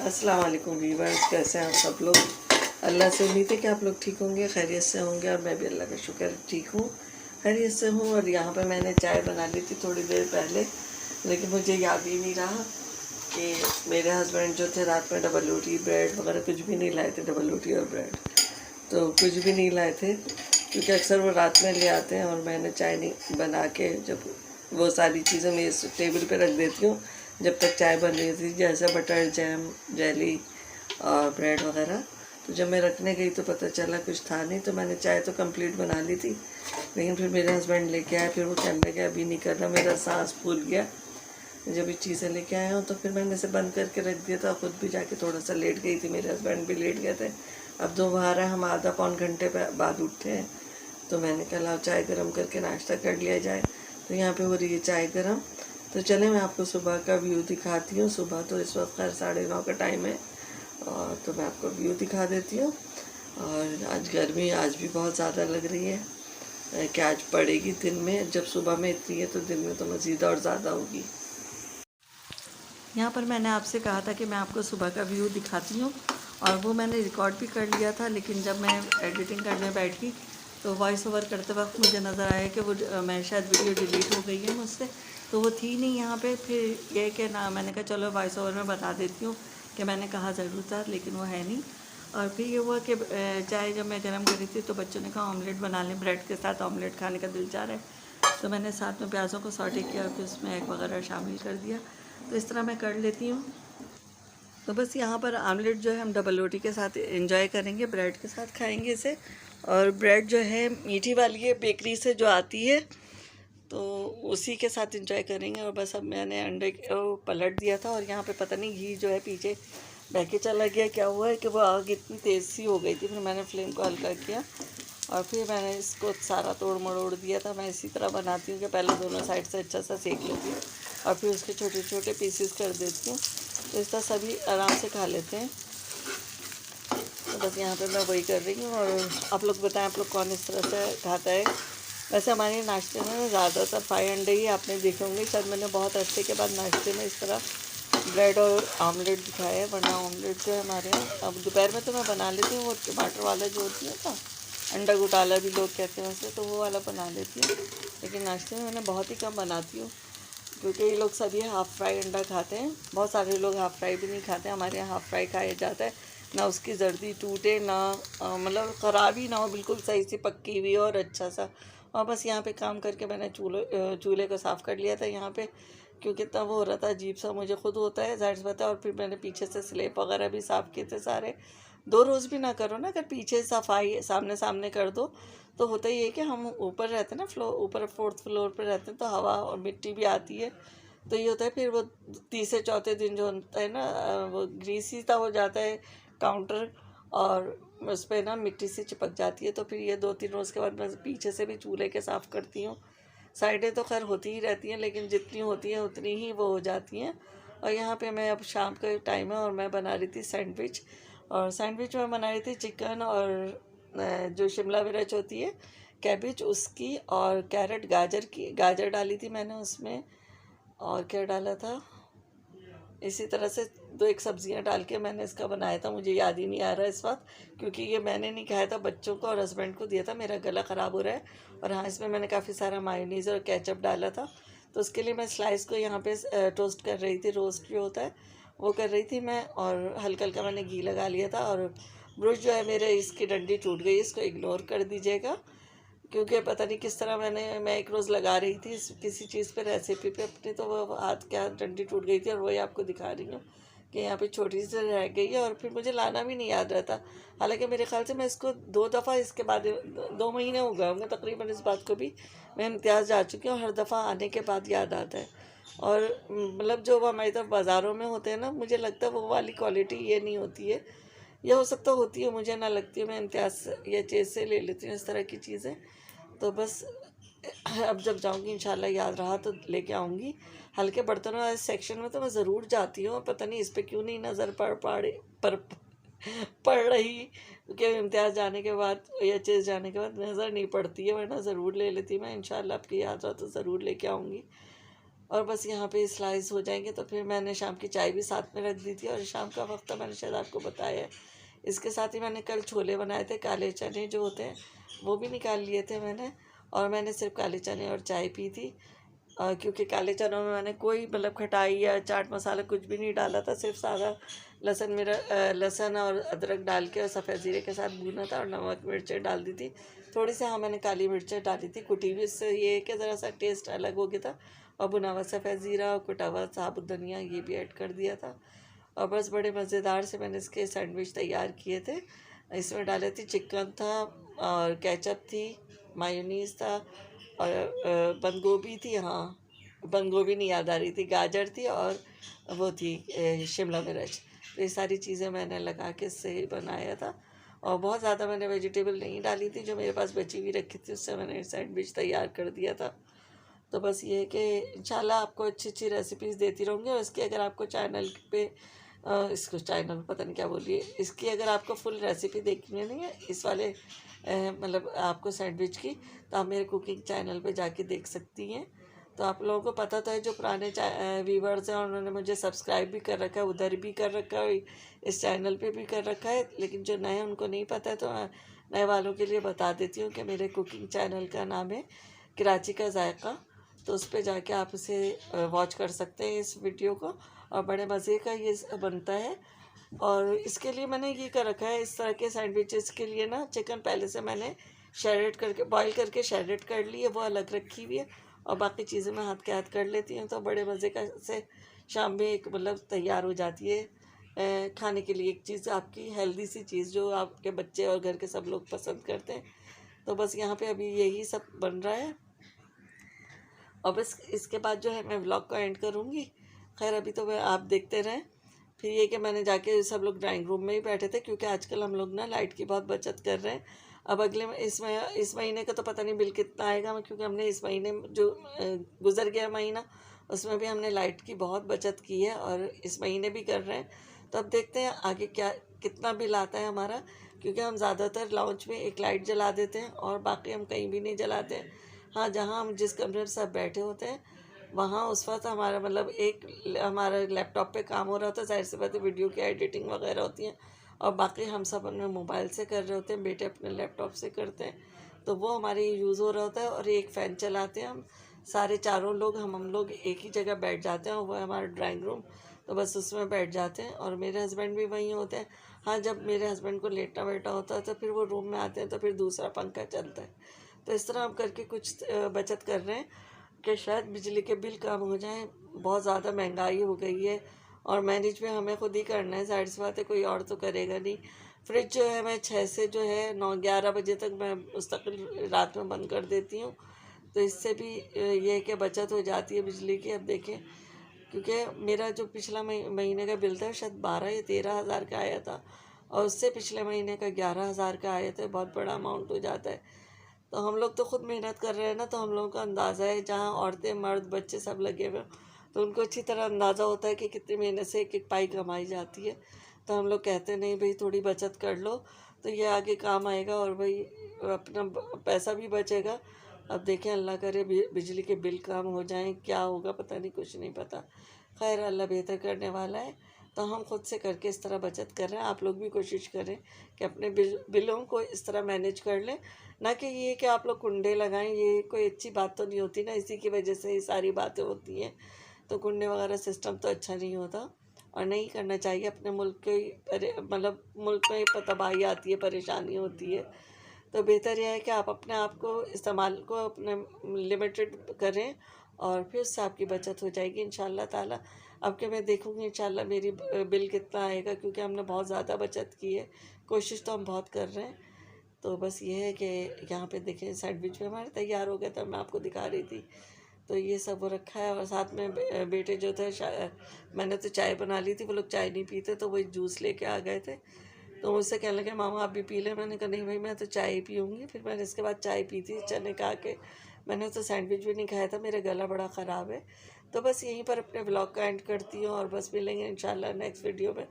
अस्सलाम वालेकुम वीवर्स, कैसे हैं आप सब लोग। अल्लाह से उम्मीद है कि आप लोग ठीक होंगे, खैरियत से होंगे, और मैं भी अल्लाह का शुक्र ठीक हूँ, खैरियत से हूँ। और यहाँ पे मैंने चाय बना ली थी थोड़ी देर पहले, लेकिन मुझे याद ही नहीं रहा कि मेरे हस्बैंड जो थे रात में डबल रोटी ब्रेड वगैरह कुछ भी नहीं लाए थे। डबल रोटी और ब्रेड तो कुछ भी नहीं लाए थे, क्योंकि अक्सर वो रात में ले आते हैं और मैंने चाय नहीं बना के, जब वो सारी चीज़ें मैं इस टेबल पे रख देती हूँ जब तक चाय बन रही थी, जैसे बटर, जैम, जेली और ब्रेड वगैरह। तो जब मैं रखने गई तो पता चला कुछ था नहीं, तो मैंने चाय तो कंप्लीट बना ली थी, लेकिन फिर मेरे हस्बैंड लेके आए। फिर वो कहने लगे अभी नहीं करना, मेरा सांस फूल गया जब ये चीज़ें लेके आए हूँ। तो फिर मैंने इसे बंद करके रख दिया था, खुद भी जाके थोड़ा सा लेट गई थी, मेरे हस्बैंड भी लेट गए थे। अब दोबारा हम आधा पौन घंटे बाद उठते हैं, तो मैंने कहा लाओ चाय गर्म करके नाश्ता कर लिया जाए। तो यहाँ पे हो रही है चाय गर्म। तो चले मैं आपको सुबह का व्यू दिखाती हूँ। सुबह तो इस वक्त खैर 9:30 का टाइम है, और तो मैं आपको व्यू दिखा देती हूँ। और आज गर्मी आज भी बहुत ज़्यादा लग रही है कि आज पड़ेगी दिन में। जब सुबह में इतनी है तो दिन में तो मज़ीद और ज़्यादा होगी। यहाँ पर मैंने आपसे कहा था कि मैं आपको सुबह का व्यू दिखाती हूँ, और वो मैंने रिकॉर्ड भी कर लिया था, लेकिन जब मैं एडिटिंग करने बैठी तो वॉइस ओवर करते वक्त मुझे नज़र आया कि वो मैं शायद वीडियो डिलीट हो गई है मुझसे, तो वो थी नहीं यहाँ पे। फिर ये कि ना, मैंने कहा चलो वॉइस ओवर में बता देती हूँ कि मैंने कहा ज़रूर था, लेकिन वो है नहीं। और फिर ये हुआ कि चाय जब मैं गर्म करी थी तो बच्चों ने कहा ऑमलेट बना लें, ब्रेड के साथ ऑमलेट खाने का दिल चाह रहा है। तो मैंने साथ में प्याज़ों को सॉटे किया और फिर उसमें एग वगैरह शामिल कर दिया। तो इस तरह मैं कर लेती हूँ। तो बस यहाँ पर आमलेट जो है हम डबल रोटी के साथ एंजॉय करेंगे, ब्रेड के साथ खाएंगे इसे। और ब्रेड जो है मीठी वाली है, बेकरी से जो आती है, तो उसी के साथ एंजॉय करेंगे। और बस अब मैंने अंडे को पलट दिया था, और यहाँ पे पता नहीं घी जो है पीछे बह के चला गया, क्या हुआ है कि वो आग इतनी तेज़ सी हो गई थी। फिर मैंने फ्लेम को हल्का किया और फिर मैंने इसको सारा तोड़ मरोड़ दिया था। मैं इसी तरह बनाती हूँ कि पहले दोनों साइड से अच्छा सा सेक लेती हूँ और फिर उसके छोटे छोटे पीसेस कर देती हूँ, तो इस तरह सभी आराम से खा लेते हैं। तो बस यहाँ पे मैं वही कर रही हूँ। और आप लोग बताएं, आप लोग कौन इस तरह से खाता है। वैसे हमारे नाश्ते में ज़्यादातर 5 अंडे ही आपने देखे होंगे, शायद मैंने बहुत अरसे के बाद नाश्ते में इस तरह ब्रेड और आमलेट दिखाया है, वरना ऑमलेट जो है हमारे यहाँ अब दोपहर में तो मैं बना लेती हूँ, वो टमाटर वाला जो होती है ना, अंडा घोटाला भी लोग कहते हैं वैसे, तो वो वाला बना लेती हूँ। लेकिन नाश्ते में मैंने बहुत ही कम बनाती हूँ, क्योंकि ये लोग सभी हाफ़ फ्राई अंडा खाते हैं। बहुत सारे लोग हाफ़ फ्राई भी नहीं खाते, हमारे यहाँ हाफ़ फ्राई खाया जाता है, ना उसकी जर्दी टूटे, ना मतलब ख़राब ही ना हो, बिल्कुल सही से पक्की हुई और अच्छा सा। और बस यहाँ पे काम करके मैंने चूल्हे को साफ़ कर लिया था यहाँ पे, क्योंकि तब वो हो रहा था अजीब सा, मुझे खुद होता है ज़ाहिर सी बात है। और फिर मैंने पीछे से स्लेब वगैरह भी साफ़ किए थे सारे। 2 रोज़ भी ना करो ना, अगर पीछे सफाई सामने सामने कर दो तो होता ही है कि हम ऊपर रहते हैं ना, ऊपर 4th फ्लोर पर रहते हैं, तो हवा और मिट्टी भी आती है, तो ये होता है। फिर वो तीसरे चौथे दिन जो होता है ना, वो ग्रीसी सा हो जाता है काउंटर, और उस पर ना मिट्टी से चिपक जाती है। तो फिर ये 2-3 रोज़ के बाद मैं पीछे से भी चूल्हे के साफ़ करती हूँ। साइडें तो खैर होती ही रहती हैं, लेकिन जितनी होती हैं उतनी ही वो हो जाती हैं। और यहाँ पे मैं अब शाम का टाइम है और मैं बना रही थी सैंडविच। और सैंडविच में बना रही थी चिकन और जो शिमला मिर्च होती है, कैबेज उसकी, और कैरेट, गाजर डाली थी मैंने उसमें। और क्या डाला था, इसी तरह से 2-1 सब्जियां डाल के मैंने इसका बनाया था। मुझे याद ही नहीं आ रहा इस वक्त, क्योंकि ये मैंने नहीं खाया था, बच्चों को और हस्बैंड को दिया था। मेरा गला ख़राब हो रहा है। और हाँ, इसमें मैंने काफ़ी सारा मायोनीज़ और केचप डाला था। तो उसके लिए मैं स्लाइस को यहाँ पे टोस्ट कर रही थी, रोस्ट जो होता है वो कर रही थी मैं। और हल्का हल्का मैंने घी लगा लिया था। और ब्रुश जो है मेरे, इसकी डंडी टूट गई, इसको इग्नोर कर दीजिएगा, क्योंकि पता नहीं किस तरह मैं एक रोज़ लगा रही थी किसी चीज़ पे, रेसिपी पे अपनी, तो वो हाथ के हाथ डंडी टूट गई थी। और वही आपको दिखा रही हूँ कि यहाँ पे छोटी सी रह गई है, और फिर मुझे लाना भी नहीं याद रहता। हालांकि मेरे ख्याल से मैं इसको 2 दफ़ा, इसके बाद 2 महीने हो गए होंगे तकरीबन इस बात को भी, मैं इम्तियाज़ जा चुकी हूँ। हर दफ़ा आने के बाद याद आता है। और मतलब जो हमारी तरफ बाज़ारों में होते हैं ना, मुझे लगता है वो वाली क्वालिटी ये नहीं होती है, या हो सकता होती है, मुझे ना लगती है। मैं इम्तियाज़ या चीज़ से ले लेती हूँ इस तरह की चीज़ें। तो बस अब जब जाऊंगी इंशाल्लाह, याद रहा तो लेके आऊँगी। हल्के बर्तनों वाले सेक्शन में तो मैं ज़रूर जाती हूँ, पता नहीं इस पे क्यों नहीं नज़र पड़ रही, क्योंकि इम्तियाज़ जाने के बाद या चीज़ जाने के बाद नज़र नहीं पड़ती है, वरना ज़रूर ले लेती मैं। इंशाल्लाह आपकी याद रहा तो ज़रूर लेके आऊँगी। और बस यहाँ पे स्लाइस हो जाएंगे। तो फिर मैंने शाम की चाय भी साथ में रख दी थी, और शाम का वक्त मैंने शायद आपको बताया है। इसके साथ ही मैंने कल छोले बनाए थे, काले चने जो होते हैं वो भी निकाल लिए थे मैंने, और मैंने सिर्फ काले चने और चाय पी थी। क्योंकि काले चनों में मैंने कोई मतलब खटाई या चाट मसाला कुछ भी नहीं डाला था, सिर्फ सादा लहसुन और अदरक डाल के और सफ़ेद ज़ीरे के साथ भूना था, और नमक मिर्चें डाल दी थी थोड़ी सी। हाँ, मैंने काली मिर्चें डाली थी कुटी हुई, इससे ये कि ज़रा सा टेस्ट अलग हो गया था। और भुना हुआ सफ़ेद ज़ीरा और कुटा हुआ साबुत धनिया ये भी ऐड कर दिया था। और बस बड़े मज़ेदार से मैंने इसके सैंडविच तैयार किए थे। इसमें डाले थे चिकन था, और केचप थी, मायोनीज़ था, और बंद गोभी थी। हाँ, बंद गोभी नहीं याद आ रही थी, गाजर थी, और वो थी शिमला मिर्च। तो ये सारी चीज़ें मैंने लगा के इससे बनाया था। और बहुत ज़्यादा मैंने वेजिटेबल नहीं डाली थी, जो मेरे पास बची हुई रखी थी उससे मैंने सैंडविच तैयार कर दिया था। तो बस ये है कि इंशाल्लाह आपको अच्छी अच्छी रेसिपीज़ देती रहूँगी। और इसकी अगर आपको चैनल पे इसको चैनल पता नहीं क्या बोलिए, इसकी अगर आपको फुल रेसिपी देखनी नहीं है इस वाले मतलब आपको सैंडविच की, तो आप मेरे कुकिंग चैनल पे जाके देख सकती हैं। तो आप लोगों को पता तो है, जो पुराने व्यूवर्स हैं उन्होंने मुझे सब्सक्राइब भी कर रखा है, उधर भी कर रखा है, इस चैनल पे भी कर रखा है। लेकिन जो नए उनको नहीं पता है, तो नए वालों के लिए बता देती हूँ कि मेरे कुकिंग चैनल का नाम है कराची का जायका। तो उस पर जाके आप इसे वॉच कर सकते हैं इस वीडियो को, और बड़े मज़े का ये बनता है। और इसके लिए मैंने ये कर रखा है, इस तरह के सैंडविचेस के लिए ना, चिकन पहले से मैंने शेडेड करके बॉईल करके शेडेड कर ली है, वो अलग रखी हुई है, और बाकी चीज़ें मैं हाथ के हाथ कर लेती हूँ। तो बड़े मज़े का से शाम में एक मतलब तैयार हो जाती है खाने के लिए, एक चीज़ आपकी हेल्दी सी चीज़ जो आपके बच्चे और घर के सब लोग पसंद करते हैं। तो बस यहाँ पे अभी यही सब बन रहा है, और बस इसके बाद जो है मैं व्लॉग को एंड करूँगी। खैर अभी तो आप देखते रहें। फिर ये कि मैंने जाके सब लोग ड्राइंग रूम में ही बैठे थे, क्योंकि आजकल हम लोग ना लाइट की बहुत बचत कर रहे हैं। अब अगले इस महीने का तो पता नहीं बिल कितना आएगा, क्योंकि हमने इस महीने जो गुजर गया महीना, उसमें भी हमने लाइट की बहुत बचत की है, और इस महीने भी कर रहे हैं। तो अब देखते हैं आगे क्या कितना बिल आता है हमारा, क्योंकि हम ज़्यादातर लाउंज में एक लाइट जला देते हैं, और बाकी हम कहीं भी नहीं जलाते हैं। हाँ, जहाँ हम जिस कमरे में सब बैठे होते हैं वहाँ उस वक्त हमारा मतलब एक हमारा लैपटॉप पे काम हो रहा होता है, जाहिर सी बात है वीडियो की एडिटिंग वगैरह होती है, और बाकी हम सब अपने मोबाइल से कर रहे होते हैं, बेटे अपने लैपटॉप से करते हैं। तो वो हमारे यूज़ हो रहा होता है, और एक फ़ैन चलाते हैं हम सारे चारों लोग, हम लोग एक ही जगह बैठ जाते हैं, और वो है हमारा ड्राइंग रूम। तो बस उसमें बैठ जाते हैं, और मेरे हस्बैंड भी वहीं होते हैं। हाँ, जब मेरे हस्बैंड को लेटना बैठा होता है तो फिर वो रूम में आते हैं, तो फिर दूसरा पंखा चलता है। तो इस तरह हम करके कुछ बचत कर रहे हैं कि शायद बिजली के बिल कम हो जाएं। बहुत ज़्यादा महंगाई हो गई है, और मैनेज भी हमें खुद ही करना है, जाहिर सी बात है कोई और तो करेगा नहीं। फ्रिज जो है मैं 6 से जो है 9-11 बजे तक मैं मुस्तकिल रात में बंद कर देती हूँ। तो इससे भी ये है कि बचत हो जाती है बिजली की। अब देखें, क्योंकि मेरा जो पिछला महीने का बिल था शायद 12 या 13 हज़ार का आया था, और उससे पिछले महीने का 11 हज़ार का आया था। बहुत बड़ा अमाउंट हो जाता है। तो हम लोग तो खुद मेहनत कर रहे हैं ना, तो हम लोगों का अंदाज़ा है, जहाँ औरतें मर्द बच्चे सब लगे हुए तो उनको अच्छी तरह अंदाज़ा होता है कि कितनी मेहनत से एक एक पाई कमाई जाती है। तो हम लोग कहते नहीं भाई थोड़ी बचत कर लो, तो ये आगे काम आएगा, और भाई अपना पैसा भी बचेगा। अब देखें, अल्लाह करे बिजली के बिल कम हो जाएं, क्या होगा पता नहीं, कुछ नहीं पता। खैर अल्लाह बेहतर करने वाला है। तो हम खुद से करके इस तरह बचत कर रहे हैं। आप लोग भी कोशिश करें कि अपने बिलों को इस तरह मैनेज कर लें, ना कि ये कि आप लोग कुंडे लगाएं। ये कोई अच्छी बात तो नहीं होती ना, इसी की वजह से ये सारी बातें होती हैं। तो कुंडे वगैरह सिस्टम तो अच्छा नहीं होता, और नहीं करना चाहिए। अपने मुल्क के मतलब मुल्क में तबाही आती है, परेशानी होती है। तो बेहतर यह है कि आप अपने आप को इस्तेमाल को अपने लिमिटेड करें, और फिर उससे आपकी बचत हो जाएगी इंशाल्लाह ताला। अब के मैं देखूँगी इंशाल्लाह मेरी बिल कितना आएगा, क्योंकि हमने बहुत ज़्यादा बचत की है। कोशिश तो हम बहुत कर रहे हैं। तो बस ये है कि यहाँ पे देखें सैंडविच भी हमारे तैयार हो गया था, मैं आपको दिखा रही थी। तो ये सब वो रखा है, और साथ में बेटे जो थे मैंने तो चाय बना ली थी, वो लोग चाय नहीं पीते, तो वही जूस लेके आ गए थे। तो मुझसे कहने लगे मामा आप भी पी लें। मैंने कहा नहीं भाई, मैं तो चाय ही पीऊँगी। फिर मैंने इसके बाद चाय पी थी चने खा के। मैंने तो सैंडविच भी नहीं खाया था, मेरा गला बड़ा ख़राब है। तो बस यहीं पर अपने व्लॉग का एंड करती हूँ, और बस मिलेंगे इंशाल्लाह नेक्स्ट वीडियो में।